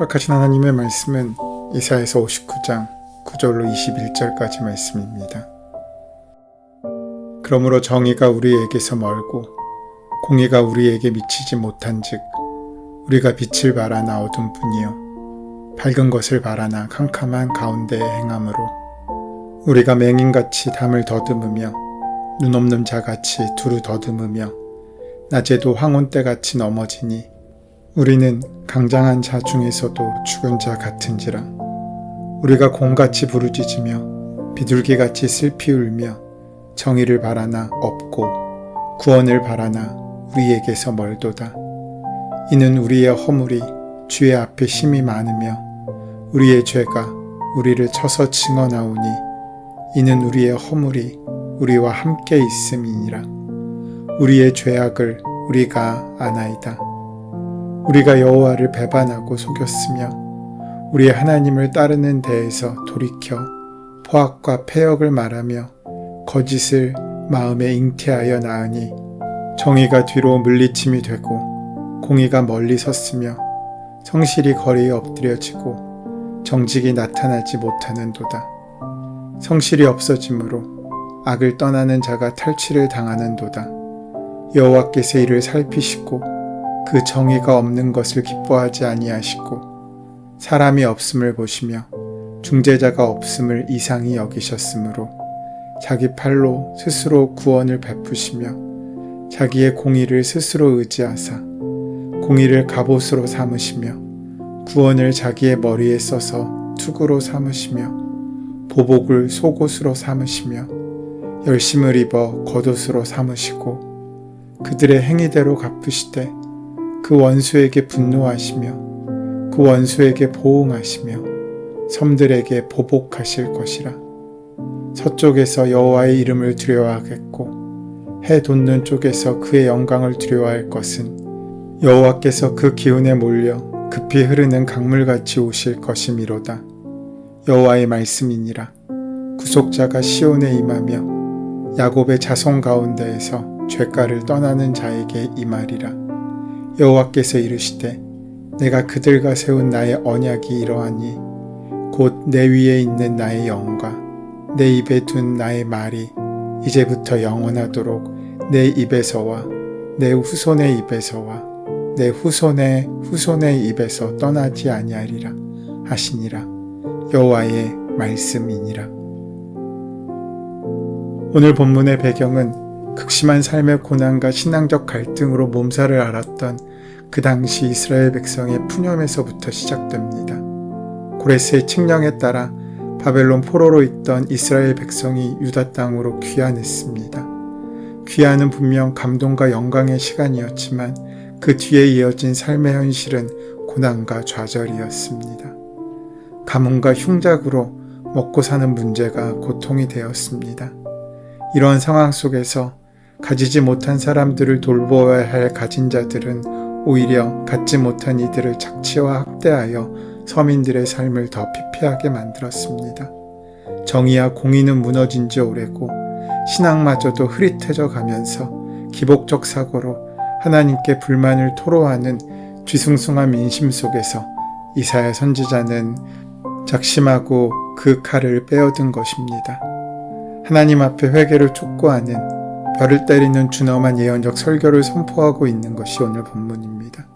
허락하신 하나님의 말씀은 이사야서 59장 9절로 21절까지 말씀입니다. 그러므로 정의가 우리에게서 멀고 공의가 우리에게 미치지 못한즉 우리가 빛을 바라나 어둠 뿐이요 밝은 것을 바라나 캄캄한 가운데에 행함으로 우리가 맹인같이 담을 더듬으며 눈 없는 자같이 두루 더듬으며 낮에도 황혼때같이 넘어지니 우리는 강장한 자 중에서도 죽은 자 같은지라. 우리가 곰같이 부르짖으며 비둘기같이 슬피 울며 정의를 바라나 없고 구원을 바라나 우리에게서 멀도다. 이는 우리의 허물이 주의 앞에 심히 많으며 우리의 죄가 우리를 쳐서 증언하오니 이는 우리의 허물이 우리와 함께 있음이니라. 우리의 죄악을 우리가 아나이다. 우리가 여호와를 배반하고 속였으며 우리의 하나님을 따르는 데에서 돌이켜 포악과 패역을 말하며 거짓을 마음에 잉태하여 낳으니 정의가 뒤로 물리침이 되고 공의가 멀리 섰으며 성실이 거리에 엎드려지고 정직이 나타나지 못하는도다. 성실이 없어지므로 악을 떠나는 자가 탈취를 당하는도다. 여호와께서 이를 살피시고 그 정의가 없는 것을 기뻐하지 아니하시고 사람이 없음을 보시며 중재자가 없음을 이상히 여기셨으므로 자기 팔로 스스로 구원을 베푸시며 자기의 공의를 스스로 의지하사 공의를 갑옷으로 삼으시며 구원을 자기의 머리에 써서 투구로 삼으시며 보복을 속옷으로 삼으시며 열심을 입어 겉옷으로 삼으시고 그들의 행위대로 갚으시되 그 원수에게 분노하시며 그 원수에게 보응하시며 섬들에게 보복하실 것이라. 서쪽에서 여호와의 이름을 두려워하겠고 해 돋는 쪽에서 그의 영광을 두려워할 것은 여호와께서 그 기운에 몰려 급히 흐르는 강물같이 오실 것이미로다. 여호와의 말씀이니라. 구속자가 시온에 임하며 야곱의 자손 가운데에서 죄가를 떠나는 자에게 임하리라. 여호와께서 이르시되 내가 그들과 세운 나의 언약이 이러하니 곧 내 위에 있는 나의 영과 내 입에 둔 나의 말이 이제부터 영원하도록 내 입에서와 내 후손의 입에서와 내 후손의 후손의 입에서 떠나지 아니하리라 하시니라. 여호와의 말씀이니라. 오늘 본문의 배경은 극심한 삶의 고난과 신앙적 갈등으로 몸살을 앓았던 그 당시 이스라엘 백성의 푸념에서부터 시작됩니다. 고레스의 칙령에 따라 바벨론 포로로 있던 이스라엘 백성이 유다 땅으로 귀환했습니다. 귀환은 분명 감동과 영광의 시간이었지만 그 뒤에 이어진 삶의 현실은 고난과 좌절이었습니다. 가뭄과 흉작으로 먹고 사는 문제가 고통이 되었습니다. 이러한 상황 속에서 가지지 못한 사람들을 돌보아야 할 가진 자들은 오히려 갖지 못한 이들을 착취와 학대하여 서민들의 삶을 더 피폐하게 만들었습니다. 정의와 공의는 무너진 지 오래고 신앙마저도 흐릿해져 가면서 기복적 사고로 하나님께 불만을 토로하는 뒤숭숭한 민심 속에서 이사야 선지자는 작심하고 그 칼을 빼어든 것입니다. 하나님 앞에 회개를 촉구하는 벼를 때리는 준엄한 예언적 설교를 선포하고 있는 것이 오늘 본문입니다.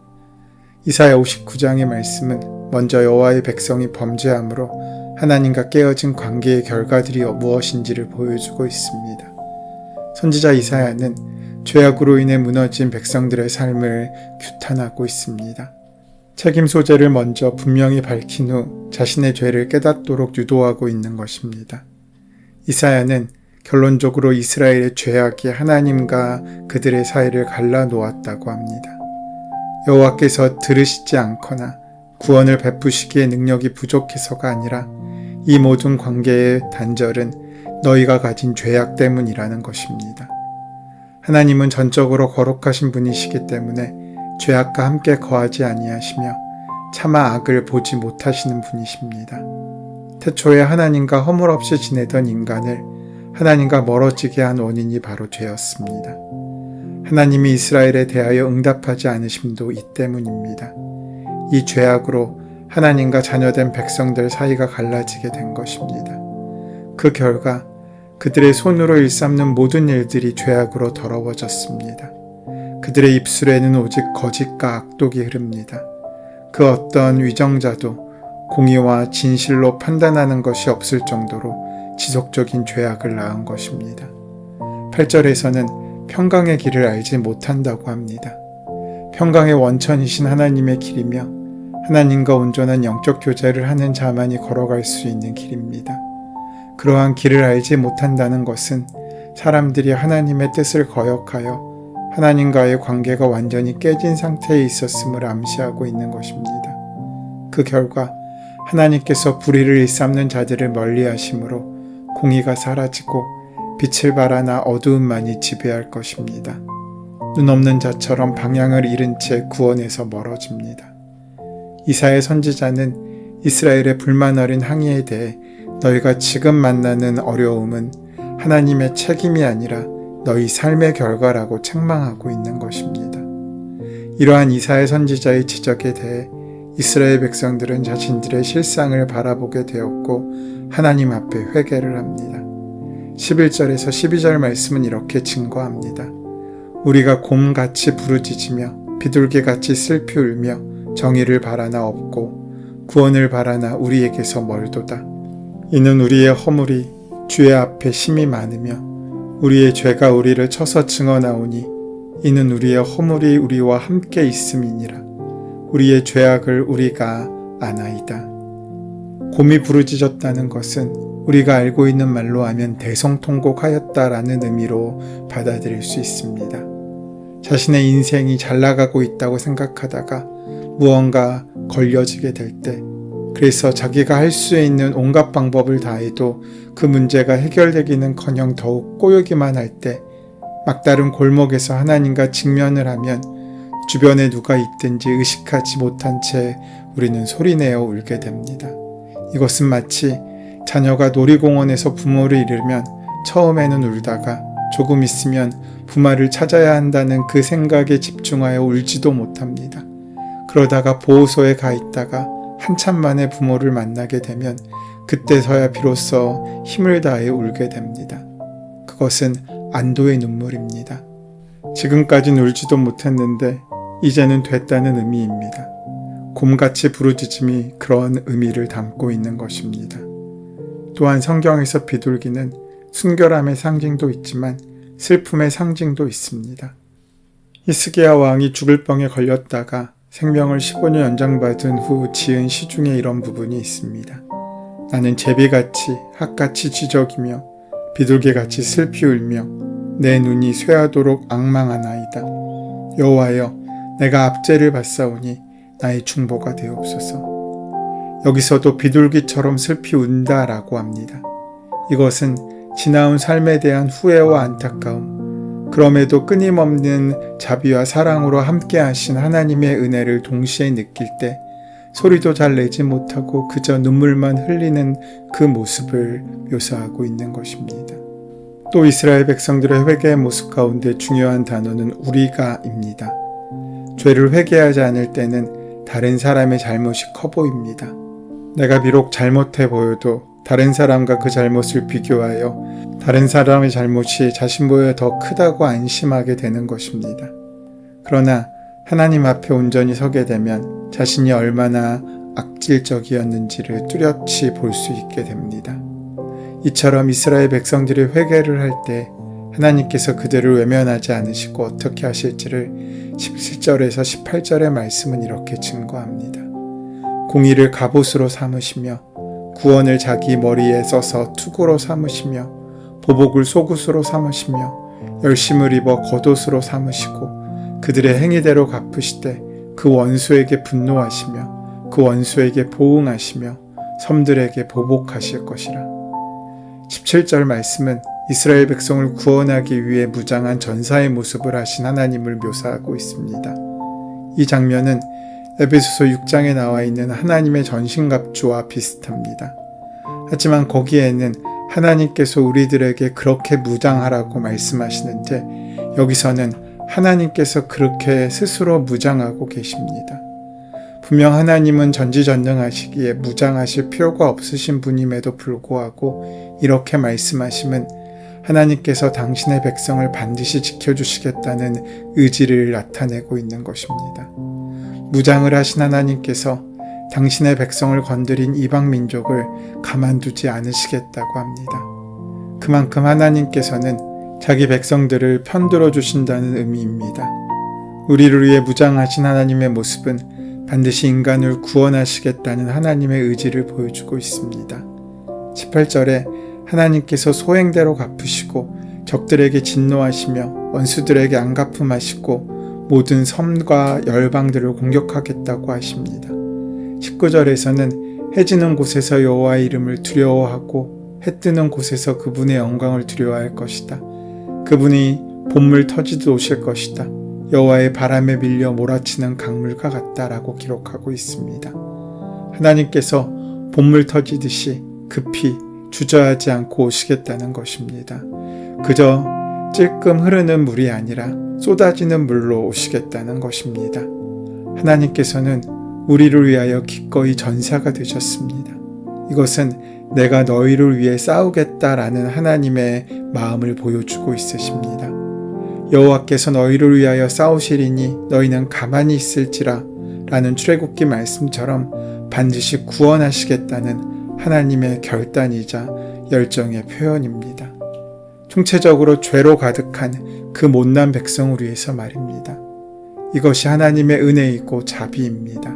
이사야 59장의 말씀은 먼저 여호와의 백성이 범죄함으로 하나님과 깨어진 관계의 결과들이 무엇인지를 보여주고 있습니다. 선지자 이사야는 죄악으로 인해 무너진 백성들의 삶을 규탄하고 있습니다. 책임 소재를 먼저 분명히 밝힌 후 자신의 죄를 깨닫도록 유도하고 있는 것입니다. 이사야는 결론적으로 이스라엘의 죄악이 하나님과 그들의 사이를 갈라놓았다고 합니다. 여호와께서 들으시지 않거나 구원을 베푸시기에 능력이 부족해서가 아니라 이 모든 관계의 단절은 너희가 가진 죄악 때문이라는 것입니다. 하나님은 전적으로 거룩하신 분이시기 때문에 죄악과 함께 거하지 아니하시며 차마 악을 보지 못하시는 분이십니다. 태초에 하나님과 허물없이 지내던 인간을 하나님과 멀어지게 한 원인이 바로 죄였습니다. 하나님이 이스라엘에 대하여 응답하지 않으심도 이 때문입니다. 이 죄악으로 하나님과 자녀된 백성들 사이가 갈라지게 된 것입니다. 그 결과 그들의 손으로 일삼는 모든 일들이 죄악으로 더러워졌습니다. 그들의 입술에는 오직 거짓과 악독이 흐릅니다. 그 어떤 위정자도 공의와 진실로 판단하는 것이 없을 정도로 지속적인 죄악을 낳은 것입니다. 8절에서는 평강의 길을 알지 못한다고 합니다. 평강의 원천이신 하나님의 길이며 하나님과 온전한 영적 교제를 하는 자만이 걸어갈 수 있는 길입니다. 그러한 길을 알지 못한다는 것은 사람들이 하나님의 뜻을 거역하여 하나님과의 관계가 완전히 깨진 상태에 있었음을 암시하고 있는 것입니다. 그 결과 하나님께서 불의를 일삼는 자들을 멀리하심으로 공의가 사라지고 빛을 발하나 어두움만이 지배할 것입니다. 눈 없는 자처럼 방향을 잃은 채 구원에서 멀어집니다. 이사야 선지자는 이스라엘의 불만 어린 항의에 대해 너희가 지금 만나는 어려움은 하나님의 책임이 아니라 너희 삶의 결과라고 책망하고 있는 것입니다. 이러한 이사야 선지자의 지적에 대해 이스라엘 백성들은 자신들의 실상을 바라보게 되었고 하나님 앞에 회개를 합니다. 11절에서 12절 말씀은 이렇게 증거합니다. 우리가 곰같이 부르짖으며 비둘기같이 슬피 울며 정의를 바라나 없고 구원을 바라나 우리에게서 멀도다. 이는 우리의 허물이 주의 앞에 심히 많으며 우리의 죄가 우리를 쳐서 증언하오니 이는 우리의 허물이 우리와 함께 있음이니라. 우리의 죄악을 우리가 아나이다. 곰이 부르짖었다는 것은 우리가 알고 있는 말로 하면 대성통곡하였다라는 의미로 받아들일 수 있습니다. 자신의 인생이 잘 나가고 있다고 생각하다가 무언가 걸려지게 될 때, 그래서 자기가 할 수 있는 온갖 방법을 다해도 그 문제가 해결되기는커녕 더욱 꼬이기만 할 때, 막다른 골목에서 하나님과 직면을 하면 주변에 누가 있든지 의식하지 못한 채 우리는 소리내어 울게 됩니다. 이것은 마치 자녀가 놀이공원에서 부모를 잃으면 처음에는 울다가 조금 있으면 부모를 찾아야 한다는 그 생각에 집중하여 울지도 못합니다. 그러다가 보호소에 가 있다가 한참 만에 부모를 만나게 되면 그때서야 비로소 힘을 다해 울게 됩니다. 그것은 안도의 눈물입니다. 지금까진 울지도 못했는데 이제는 됐다는 의미입니다. 곰같이 부르짖음이 그런 의미를 담고 있는 것입니다. 또한 성경에서 비둘기는 순결함의 상징도 있지만 슬픔의 상징도 있습니다. 히스기야 왕이 죽을 병에 걸렸다가 생명을 15년 연장받은 후 지은 시 중에 이런 부분이 있습니다. 나는 제비같이 핫같이 지저귀며 비둘기같이 슬피 울며 내 눈이 쇠하도록 앙망하나이다. 여호와여, 내가 압제를 받사오니 나의 중보가 되옵소서. 여기서도 비둘기처럼 슬피 운다라고 합니다. 이것은 지나온 삶에 대한 후회와 안타까움, 그럼에도 끊임없는 자비와 사랑으로 함께 하신 하나님의 은혜를 동시에 느낄 때 소리도 잘 내지 못하고 그저 눈물만 흘리는 그 모습을 묘사하고 있는 것입니다. 또 이스라엘 백성들의 회개의 모습 가운데 중요한 단어는 우리가입니다. 죄를 회개하지 않을 때는 다른 사람의 잘못이 커 보입니다. 내가 비록 잘못해 보여도 다른 사람과 그 잘못을 비교하여 다른 사람의 잘못이 자신보다 더 크다고 안심하게 되는 것입니다. 그러나 하나님 앞에 온전히 서게 되면 자신이 얼마나 악질적이었는지를 뚜렷이 볼 수 있게 됩니다. 이처럼 이스라엘 백성들이 회개를 할 때 하나님께서 그들을 외면하지 않으시고 어떻게 하실지를 17절에서 18절의 말씀은 이렇게 증거합니다. 공의를 갑옷으로 삼으시며 구원을 자기 머리에 써서 투구로 삼으시며 보복을 속옷으로 삼으시며 열심을 입어 겉옷으로 삼으시고 그들의 행위대로 갚으시되 그 원수에게 분노하시며 그 원수에게 보응하시며 섬들에게 보복하실 것이라. 17절 말씀은 이스라엘 백성을 구원하기 위해 무장한 전사의 모습을 하신 하나님을 묘사하고 있습니다. 이 장면은 에베소서 6장에 나와 있는 하나님의 전신갑주와 비슷합니다. 하지만 거기에는 하나님께서 우리들에게 그렇게 무장하라고 말씀하시는데 여기서는 하나님께서 그렇게 스스로 무장하고 계십니다. 분명 하나님은 전지전능하시기에 무장하실 필요가 없으신 분임에도 불구하고 이렇게 말씀하심은 하나님께서 당신의 백성을 반드시 지켜주시겠다는 의지를 나타내고 있는 것입니다. 무장을 하신 하나님께서 당신의 백성을 건드린 이방 민족을 가만두지 않으시겠다고 합니다. 그만큼 하나님께서는 자기 백성들을 편들어 주신다는 의미입니다. 우리를 위해 무장하신 하나님의 모습은 반드시 인간을 구원하시겠다는 하나님의 의지를 보여주고 있습니다. 18절에 하나님께서 소행대로 갚으시고 적들에게 진노하시며 원수들에게 안갚음하시고 모든 섬과 열방들을 공격하겠다고 하십니다. 19절에서는 해 지는 곳에서 여호와의 이름을 두려워하고 해 뜨는 곳에서 그분의 영광을 두려워할 것이다. 그분이 봇물 터지듯 오실 것이다. 여호와의 바람에 밀려 몰아치는 강물과 같다라고 기록하고 있습니다. 하나님께서 봇물 터지듯이 급히 주저하지 않고 오시겠다는 것입니다. 그저 찔끔 흐르는 물이 아니라 쏟아지는 물로 오시겠다는 것입니다. 하나님께서는 우리를 위하여 기꺼이 전사가 되셨습니다. 이것은 내가 너희를 위해 싸우겠다라는 하나님의 마음을 보여주고 있으십니다. 여호와께서 너희를 위하여 싸우시리니 너희는 가만히 있을지라 라는 출애굽기 말씀처럼 반드시 구원하시겠다는 하나님의 결단이자 열정의 표현입니다. 총체적으로 죄로 가득한 그 못난 백성을 위해서 말입니다. 이것이 하나님의 은혜이고 자비입니다.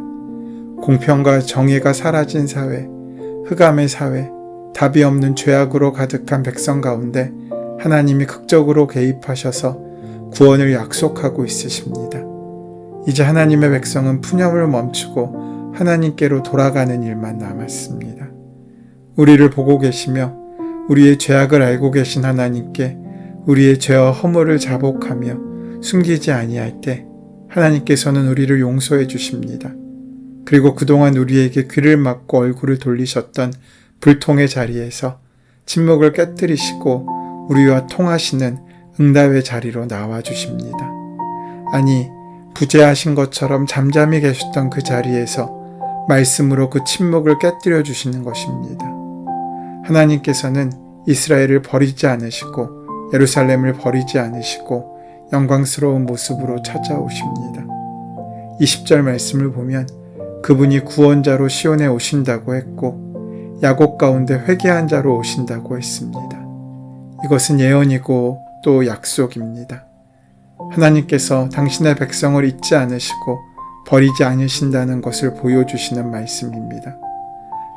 공평과 정의가 사라진 사회, 흑암의 사회, 답이 없는 죄악으로 가득한 백성 가운데 하나님이 극적으로 개입하셔서 구원을 약속하고 있으십니다. 이제 하나님의 백성은 푸념을 멈추고 하나님께로 돌아가는 일만 남았습니다. 우리를 보고 계시며 우리의 죄악을 알고 계신 하나님께 우리의 죄와 허물을 자복하며 숨기지 아니할 때 하나님께서는 우리를 용서해 주십니다. 그리고 그동안 우리에게 귀를 막고 얼굴을 돌리셨던 불통의 자리에서 침묵을 깨뜨리시고 우리와 통하시는 응답의 자리로 나와 주십니다. 아니, 부재하신 것처럼 잠잠히 계셨던 그 자리에서 말씀으로 그 침묵을 깨뜨려 주시는 것입니다. 하나님께서는 이스라엘을 버리지 않으시고 예루살렘을 버리지 않으시고 영광스러운 모습으로 찾아오십니다. 20절 말씀을 보면 그분이 구원자로 시온에 오신다고 했고 야곱 가운데 회개한 자로 오신다고 했습니다. 이것은 예언이고 또 약속입니다. 하나님께서 당신의 백성을 잊지 않으시고 버리지 않으신다는 것을 보여주시는 말씀입니다.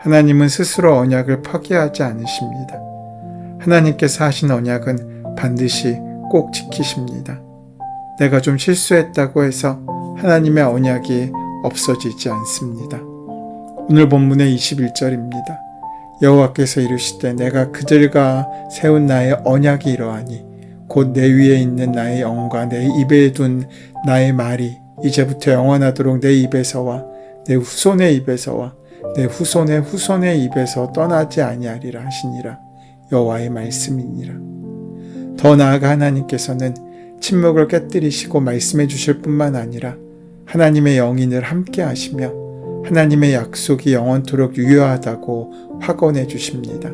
하나님은 스스로 언약을 파기하지 않으십니다. 하나님께서 하신 언약은 반드시 꼭 지키십니다. 내가 좀 실수했다고 해서 하나님의 언약이 없어지지 않습니다. 오늘 본문의 21절입니다. 여호와께서 이르시되 내가 그들과 세운 나의 언약이 이러하니 곧 내 위에 있는 나의 영과 내 입에 둔 나의 말이 이제부터 영원하도록 내 입에서와 내 후손의 입에서와 내 후손의 후손의 입에서 떠나지 아니하리라 하시니라. 여호와의 말씀이니라. 더 나아가 하나님께서는 침묵을 깨뜨리시고 말씀해 주실 뿐만 아니라 하나님의 영이 늘 함께 하시며 하나님의 약속이 영원토록 유효하다고 확언해 주십니다.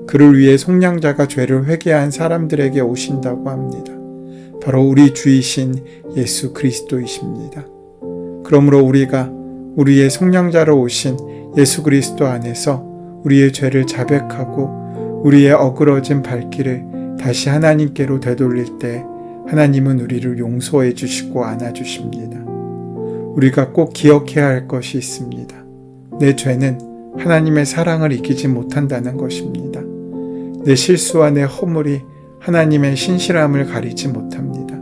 그를 위해 속량자가 죄를 회개한 사람들에게 오신다고 합니다. 바로 우리 주이신 예수 그리스도이십니다. 그러므로 우리가 우리의 속량자로 오신 예수 그리스도 안에서 우리의 죄를 자백하고 우리의 어그러진 발길을 다시 하나님께로 되돌릴 때 하나님은 우리를 용서해 주시고 안아주십니다. 우리가 꼭 기억해야 할 것이 있습니다. 내 죄는 하나님의 사랑을 이기지 못한다는 것입니다. 내 실수와 내 허물이 하나님의 신실함을 가리지 못합니다.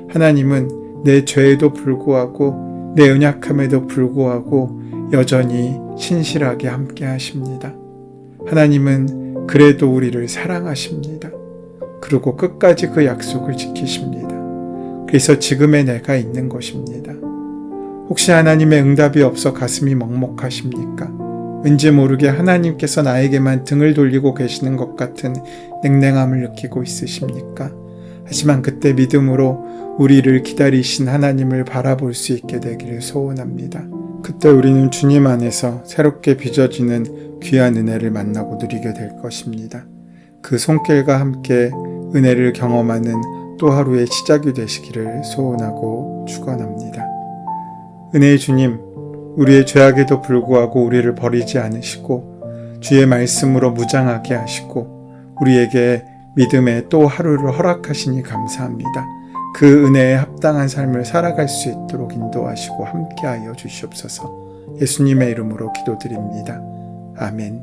하나님은 내 죄에도 불구하고 내 연약함에도 불구하고 여전히 신실하게 함께 하십니다. 하나님은 그래도 우리를 사랑하십니다. 그리고 끝까지 그 약속을 지키십니다. 그래서 지금의 내가 있는 것입니다. 혹시 하나님의 응답이 없어 가슴이 먹먹하십니까? 왠지 모르게 하나님께서 나에게만 등을 돌리고 계시는 것 같은 냉랭함을 느끼고 있으십니까? 하지만 그때 믿음으로 우리를 기다리신 하나님을 바라볼 수 있게 되기를 소원합니다. 그때 우리는 주님 안에서 새롭게 빚어지는 귀한 은혜를 만나고 누리게 될 것입니다. 그 손길과 함께 은혜를 경험하는 또 하루의 시작이 되시기를 소원하고 축원합니다. 은혜의 주님, 우리의 죄악에도 불구하고 우리를 버리지 않으시고 주의 말씀으로 무장하게 하시고 우리에게 믿음의 또 하루를 허락하시니 감사합니다. 그 은혜에 합당한 삶을 살아갈 수 있도록 인도하시고 함께하여 주시옵소서. 예수님의 이름으로 기도드립니다. 아멘.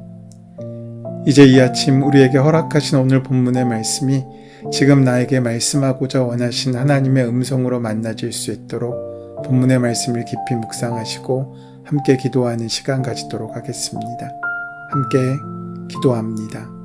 이제 이 아침 우리에게 허락하신 오늘 본문의 말씀이 지금 나에게 말씀하고자 원하신 하나님의 음성으로 만나질 수 있도록 본문의 말씀을 깊이 묵상하시고 함께 기도하는 시간 가지도록 하겠습니다. 함께 기도합니다.